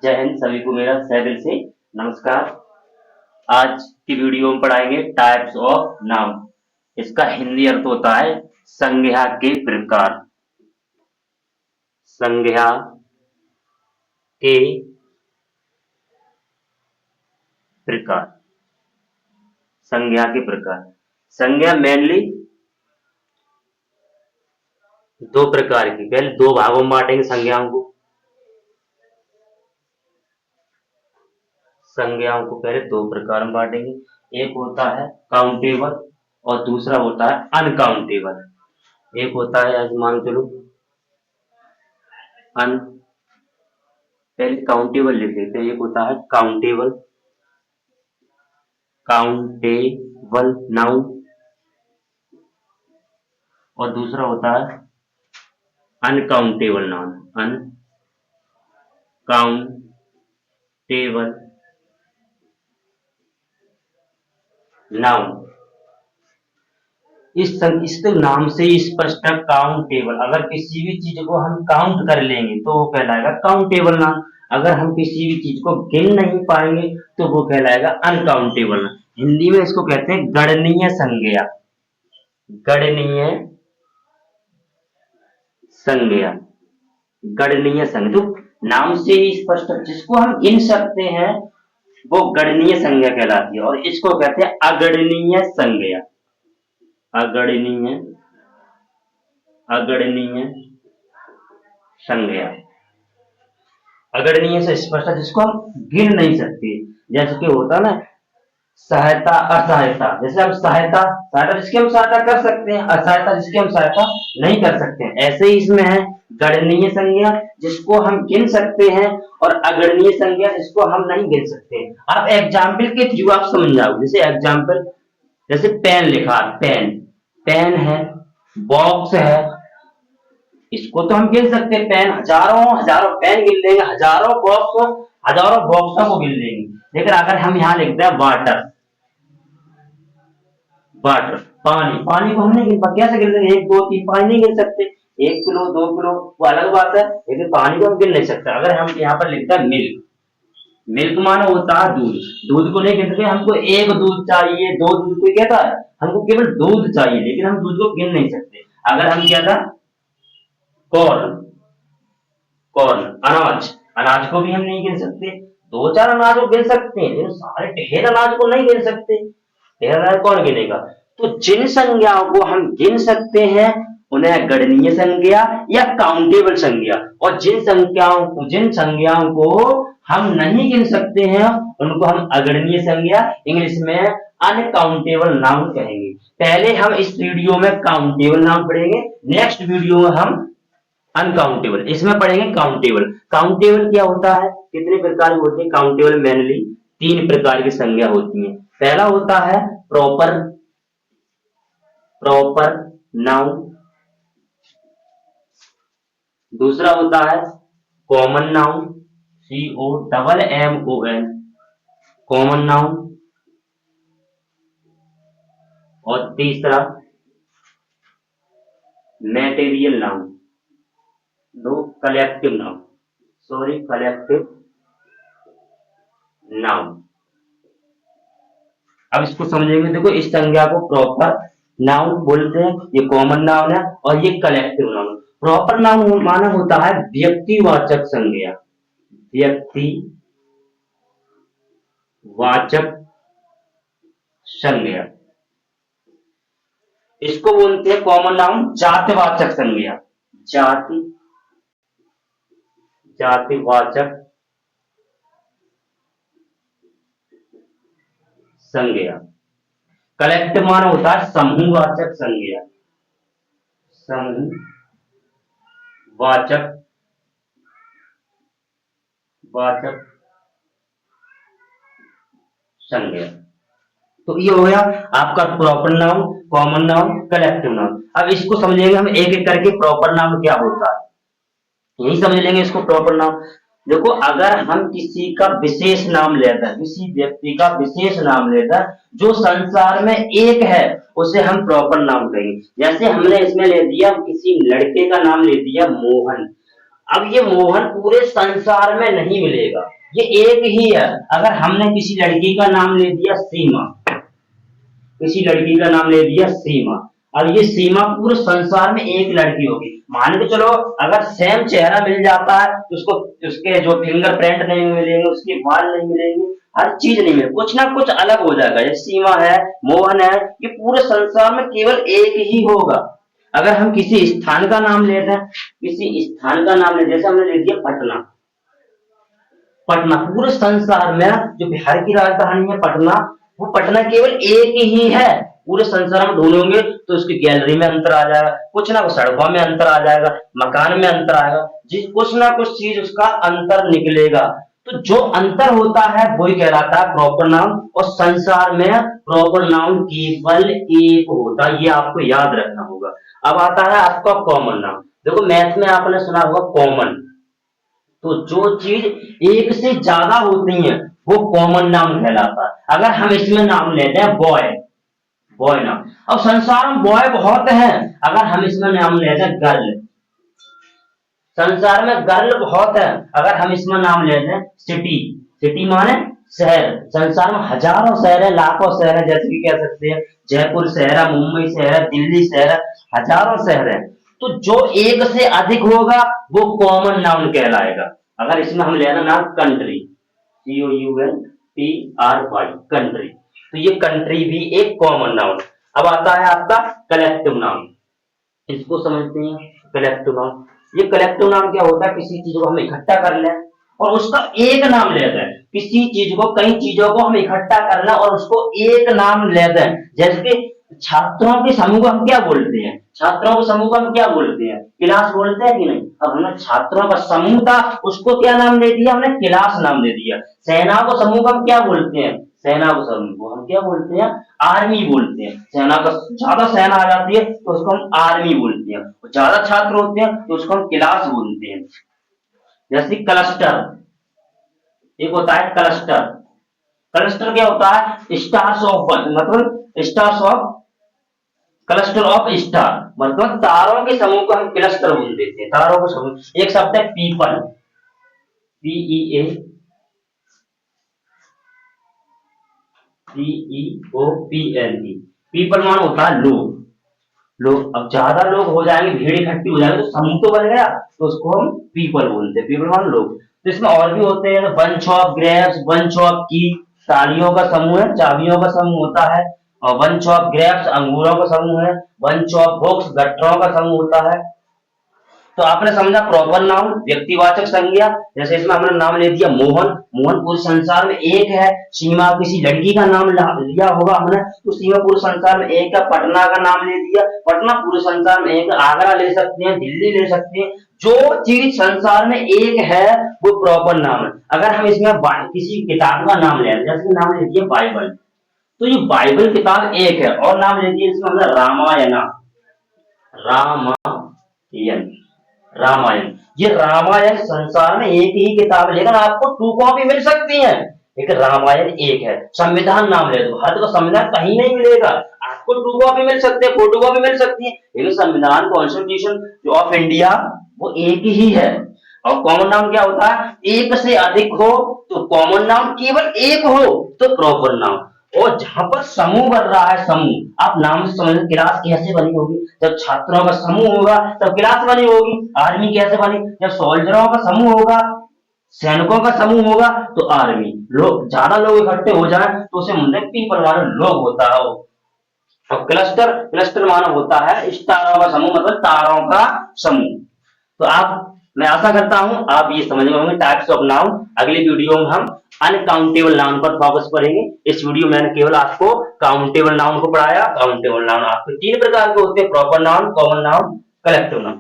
जय हिंद। सभी को मेरा तहे दिल से नमस्कार। आज की वीडियो में पढ़ाएंगे टाइप्स ऑफ नाउन। इसका हिंदी अर्थ होता है संज्ञा के प्रकार। संज्ञा के प्रकार। संज्ञा के प्रकार। संज्ञा मेनली दो प्रकार की, पहले दो भागों में बांटेंगे संज्ञाओं को। संज्ञाओं को पहले दो प्रकार में बांटेंगे, एक होता है काउंटेबल और दूसरा होता है अनकाउंटेबल। एक होता है आज मान चलो अन, पहले काउंटेबल लिख लेते हैं। एक होता है काउंटेबल, काउंटेबल नाउन, और दूसरा होता है अनकाउंटेबल नाउन, अनकाउंटेबल नाउन। इस नाम से स्पष्ट है काउंटेबल। अगर किसी भी चीज को हम काउंट कर लेंगे तो वो कहलाएगा काउंटेबल नाउन। अगर हम किसी भी चीज को गिन नहीं पाएंगे तो वो कहलाएगा अनकाउंटेबल नाउन। हिंदी में इसको कहते हैं गणनीय संज्ञा। गणनीय संज्ञा, गणनीय संज्ञा। तो नाम से ही स्पष्ट, जिसको हम गिन सकते हैं वो गणनीय संज्ञा कहलाती है, और इसको कहते हैं अगणनीय संज्ञा। अगणनीय, अगणनीय संज्ञा। अगणनीय से स्पष्ट, जिसको हम गिन नहीं सकते। जैसे कि होता ना सहायता असहायता। जैसे हम सहायता, सहायता जिसकी हम सहायता कर सकते हैं, असहायता जिसकी हम सहायता नहीं कर सकते हैं। ऐसे ही इसमें है गणनीय संज्ञा जिसको हम गिन सकते हैं, और अगणनीय संज्ञा जिसको हम नहीं गिन सकते। आप एग्जाम्पल के थ्रू आप समझ जाओ। जैसे एग्जाम्पल, जैसे पेन लिखा, पेन, पेन है, बॉक्स है, इसको तो हम गिन सकते हैं। पेन, हजारों हजारों पेन गिन लेंगे, हजारों बॉक्सों को गिन लेंगे। लेकिन अगर हम यहाँ लिखते हैं वाटर, वाटर, पानी, पानी को हम नहीं गिन पाते। कैसे गिन सकते? 1 2 3 पानी नहीं गिन सकते। 1 किलो 2 किलो वो अलग बात है, लेकिन पानी को हम गिन नहीं सकते। अगर हम यहाँ पर लिखते हैं मिल्क, मिल्क माना होता है दूध, दूध को नहीं गिन सकते। हमको 1 दूध चाहिए, 2 दूध, कोई कहता है हमको केवल दूध चाहिए, लेकिन हम दूध को गिन नहीं सकते। अगर हम क्या था कॉर्न, कॉर्न अनाज, अनाज को भी हम नहीं गिन सकते। 2 4 अनाज को गिन सकते हैं, लेकिन सारे ढेर अनाज को नहीं गिन सकते। ढेर अनाज कौन गिनेगा? तो जिन संज्ञाओं को हम गिन सकते हैं उन्हें गणनीय संज्ञा या काउंटेबल संज्ञा, और जिन संज्ञाओं को हम नहीं गिन सकते हैं उनको हम अगणनीय संज्ञा, इंग्लिश में अनकाउंटेबल नाउन कहेंगे। पहले हम इस वीडियो में काउंटेबल नाउन पढ़ेंगे, नेक्स्ट वीडियो में हम अनकाउंटेबल, इसमें पढ़ेंगे काउंटेबल। काउंटेबल क्या होता है, कितने प्रकार के होते हैं? काउंटेबल मेनली 3 प्रकार की संज्ञा होती है। पहला होता है प्रॉपर, प्रॉपर नाउन। दूसरा होता है common noun, COMMON, common noun. और तीसरा मैटेरियल नाउन, दो कलेक्टिव नाउन, कलेक्टिव नाउन। अब इसको समझेंगे। देखो, इस संज्ञा को प्रॉपर नाउन बोलते हैं, ये कॉमन नाउन है, और ये कलेक्टिव नाउन। प्रॉपर नाउन माना होता है व्यक्तिवाचक संज्ञा, व्यक्तिवाचक संज्ञा। इसको बोलते हैं कॉमन नाउन जातिवाचक संज्ञा, जातिवाचक संज्ञा। कलेक्टिव माना होता है समूहवाचक संज्ञा, समूहवाचक संज्ञा। तो ये हो गया आपका proper noun, common noun, collective noun. अब इसको समझेंगे हम एक एक करके। प्रॉपर नाउन क्या होता है यही समझ लेंगे इसको। प्रॉपर नाउन, देखो, अगर हम किसी का विशेष नाम लेते हैं, किसी व्यक्ति का विशेष नाम लेते हैं जो संसार में एक है, उसे हम प्रॉपर नाउन कहेंगे। जैसे हमने इसमें ले दिया, किसी लड़के का नाम ले दिया मोहन, अब ये मोहन पूरे संसार में नहीं मिलेगा, ये एक ही है। अगर हमने किसी लड़की का नाम ले दिया सीमा, किसी लड़की का नाम ले दिया सीमा, अब ये सीमा पूरे संसार में एक लड़की होगी। मान के चलो अगर सेम चेहरा मिल जाता है तो उसको, उसके जो फिंगरप्रिंट नहीं मिलेंगे, उसके बाल नहीं मिलेंगे, हर चीज नहीं मिलेगी, कुछ ना कुछ अलग हो जाएगा। ये सीमा है, मोहन है, ये पूरे संसार में केवल एक ही होगा। अगर हम किसी स्थान का नाम लेते हैं, किसी स्थान का नाम ले, जैसे हमने ले दिया पटना, पटना पूरे संसार में जो बिहार की राजधानी है पटना, वो पटना केवल एक ही है। पूरे संसार में ढूंढोगे तो उसकी गैलरी में अंतर आ जाएगा, कुछ ना कुछ सड़कों में अंतर आ जाएगा, मकान में अंतर आएगा, जिस कुछ ना कुछ चीज उसका अंतर निकलेगा। तो जो अंतर होता है वही कहलाता है प्रॉपर नाउन, और संसार में प्रॉपर नाउन केवल एक होता है, ये आपको याद रखना होगा। अब आता है आपका कॉमन नाउन। देखो मैथ में आपने सुना होगा कॉमन, तो जो चीज एक से ज्यादा होती है वो कॉमन नाउन कहलाता है। अगर हम इसमें नाम लेते हैं बॉय, बॉय नाम, अब संसार में बॉय बहुत हैं। अगर हम इसमें नाम लेते हैं गर्ल, संसार में गर्ल बहुत है। अगर हम इसमें नाम लेते हैं सिटी, सिटी माने शहर, संसार में हजारों शहर है, लाखों शहर है, जैसे कि कह सकते हैं जयपुर शहर है, मुंबई शहर है, दिल्ली शहर है, हजारों शहर है। तो जो एक से अधिक होगा वो कॉमन नाउन कहलाएगा। अगर इसमें हम लेना नाम कंट्री, COUNTRY, कंट्री, तो ये कंट्री भी एक कॉमन नाउन। अब आता है आपका कलेक्टिव नाउन, इसको समझते हैं कलेक्टिव नाउन। ये कलेक्टिव नाउन क्या होता है, किसी चीज को हम इकट्ठा कर लें और उसका एक नाम लेते हैं। किसी चीज को, कई चीजों को हम इकट्ठा करना और उसको एक नाम लेते हैं। जैसे कि छात्रों के समूह को हम क्या बोलते हैं, छात्रों के समूह को हम क्या बोलते हैं, क्लास बोलते हैं कि नहीं। अब हमने छात्रों का समूह था, उसको क्या नाम दे दिया हमने, क्लास नाम दे दिया। सेना को समूह को हम क्या बोलते हैं, सेना को समूह को हम क्या बोलते हैं, आर्मी बोलते हैं। सेना का ज्यादा सेना आ जाती है तो उसको हम आर्मी बोलते हैं, ज्यादा छात्र होते हैं तो उसको हम क्लास बोलते हैं। जैसे क्लस्टर, एक होता है क्लस्टर, क्लस्टर क्या होता है, स्टार्स ऑफ वन, मतलब stars of, cluster of star, मतलब तारों के समूह को हम क्लस्टर बोल देते हैं, तारों का समूह। एक शब्द है पीपल, PEOPLE, पीपल मान होता है लोग, लोग। अब ज्यादा लोग हो जाएंगे, भीड़ इकट्ठी हो जाएगी तो समूह तो बन गया, तो उसको हम पीपल बोलते हैं, पीपल मान लोग। तो इसमें और भी होते हैं, bunch of grapes, bunch of की, तालियों का समूह है, चाबियों का समूह होता है। और बंच ऑफ ग्रेप्स अंगूरों का समूह है। बंच ऑफ बुक्स गट्टरों का समूह होता है। तो आपने समझा प्रॉपर नाउन व्यक्तिवाचक संज्ञा। जैसे इसमें हमने नाम ले दिया मोहन, मोहन पूरे संसार में एक है। सीमा किसी लड़की का नाम लिया होगा हमने, तो सीमा पूरे संसार में एक है। पटना का नाम ले दिया, पटना पूरे संसार में एक। आगरा ले सकते हैं, दिल्ली ले सकते हैं, जो चीज संसार में एक है वो प्रॉपर नाम है। अगर हम इसमें किसी किताब का नाम ले, जैसे नाम ले दिया बाइबल, तो ये बाइबल किताब एक है। और नाम ले दिया इसमें हमने रामायण, रामायण, रामायण, ये रामायण संसार में एक ही किताब है, लेकिन आपको 2 कॉपी मिल सकती है, लेकिन रामायण एक है। संविधान नाम ले दो, भारत का संविधान कहीं नहीं मिलेगा, आपको 2 कॉपी मिल सकते हैं, फोटो कॉपी मिल सकती है, लेकिन संविधान कॉन्स्टिट्यूशन ऑफ इंडिया वो एक ही है। और कॉमन नाउन क्या होता है, एक से अधिक हो तो कॉमन नाउन, केवल एक हो तो प्रॉपर नाउन। और जहां पर समूह बन रहा है, समूह, आप नाम से समझ, क्लास कैसे बनी होगी, जब छात्रों का समूह होगा तब क्लास बनी होगी। आर्मी कैसे बनी, जब सोल्जरों का समूह होगा, सैनिकों का समूह होगा तो आर्मी। लोग, ज्यादा लोग इकट्ठे हो जाए तो उसे मतलब पीपल माना लोग होता है। और क्लस्टर, क्लस्टर माना होता है स्टारों का समूह, मतलब तारों का समूह। तो आप, मैं आशा करता हूं आप ये समझ गए होंगे टाइप्स ऑफ नाउन। अगली वीडियो में हम अनकाउंटेबल नाउन पर फोकस करेंगे। इस वीडियो में मैंने केवल आपको काउंटेबल नाउन को पढ़ाया। काउंटेबल नाउन आपके 3 प्रकार के होते हैं, proper noun, common noun, collective noun.